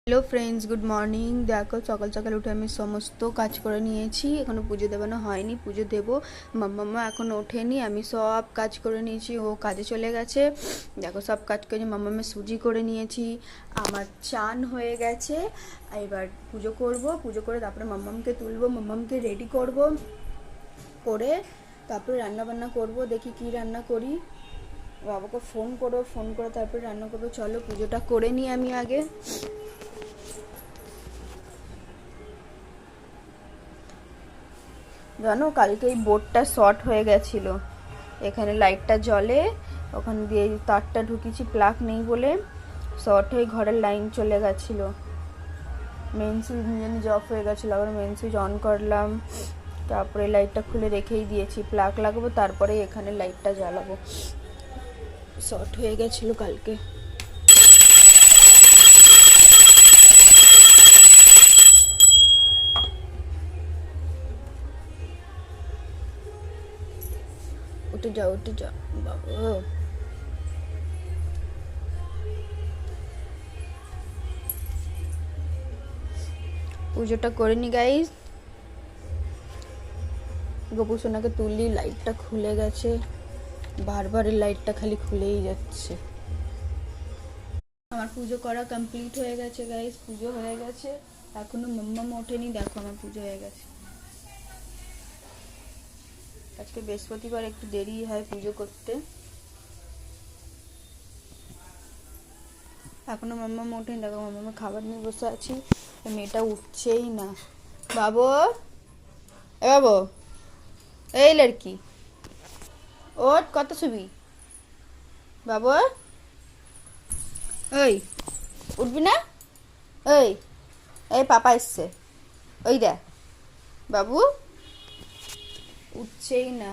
Hello friends, good morning. দেখো সকাল সকাল উঠে আমি সমস্ত কাজ করে নিয়েছি। এখনও পুজো দেওয়ানো হয়নি, পুজো দেবো। মাম্মা এখন ওঠেনি, আমি সব কাজ করে নিয়েছি, ও কাজে চলে গেছে। দেখো সব কাজ করে মাম্মামে সুজি করে নিয়েছি, আমার চান হয়ে গেছে। এবার পুজো করব, পুজো করে তারপরে মাম্মামকে তুলবো, মাম্মামকে রেডি করব, করে তারপরে রান্নাবান্না করব। দেখি কি রান্না করি, বাবাকে ফোন করো, ফোন করে তারপরে রান্না করবো। চলো পুজোটা করে নিই আমি আগে। জানো কালকে এই বোর্ডটা শর্ট হয়ে গেছিলো, এখানে লাইটটা জ্বলে, ওখান দিয়ে তারটা ঢুকিয়েছি, প্লাগ নেই বলে শর্ট হয়ে ঘরের লাইন চলে গেছিলো। মেন সুইচ নিজে নিজে অফ হয়ে গেছিলো, আবার মেন সুইচ অন করলাম, তারপরে লাইটটা খুলে রেখেই দিয়েছি। প্লাগ লাগাবো তারপরে এখানে লাইটটা জ্বালাবো, শর্ট হয়ে গেছিলো কালকে। উঠে যাও, উঠে যাও বাবা। পুজোটা করে নি গাইস। গোপু সোনাকে তুললি, লাইটটা খুলে গেছে, বারবার এই লাইটটা খালি খুলেই যাচ্ছে। আমার পুজো করা কমপ্লিট হয়ে গেছে গাইস, পুজো হয়ে গেছে। এখনো মাম্মাম ওঠেনি, দেখো আমার পুজো হয়ে গেছে। আজকে বৃহস্পতিবার, একটু দেরি হয় পুজো করতে। এখনো মাম্মাম ওঠেনি, দেখো মাম্মামে খাবার নিয়ে বসে আছি, মেয়েটা উঠছেই না। বাবু, এ বাবু, এই লড়কি ওঠ, কত ছবি বাবু, ওই উঠবি না? ওই এই পাপা এসছে, ওই দেখ বাবু, উঠছেই না।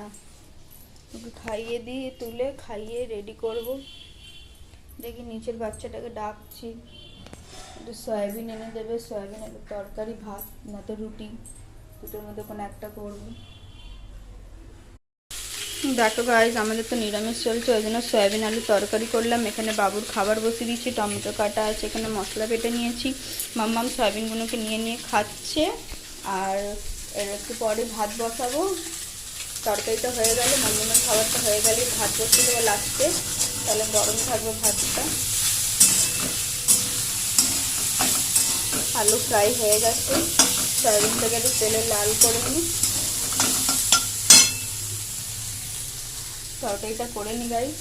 ওকে খাইয়ে দিয়ে তুলে খাইয়ে রেডি করব। দেখি নিচের বাচ্চাটাকে ডাকছি, একটু সয়াবিন এনে দেবে, সয়াবিন আলু তরকারি, ভাত না তো রুটি, দুটোর মধ্যে কোনো একটা করবো। দেখো গাইস, আমাদের তো নিরামিষ চলছে, ওই জন্য সয়াবিন আলু তরকারি করলাম। এখানে বাবুর খাবার বসিয়ে দিচ্ছি, টমেটো কাটা আছে, এখানে মশলা বেটে নিয়েছি। মাম্মাম সয়াবিনগুলোকে নিয়ে নিয়ে খাচ্ছে, আর এর একটু পরে ভাত বসাবো। তরকারিটা হয়ে গেলে, মাম্মামের খাবারটা হয়ে গেলে ভাত বসিয়ে দেবো লাস্টে, তাহলে গরম থাকবে ভাতটা। আলু ফ্রাই হয়ে গেছে, সয়াবিনটাকে একটু তেলে লাল করে নিই, তরকারিটা করে নি গাইস।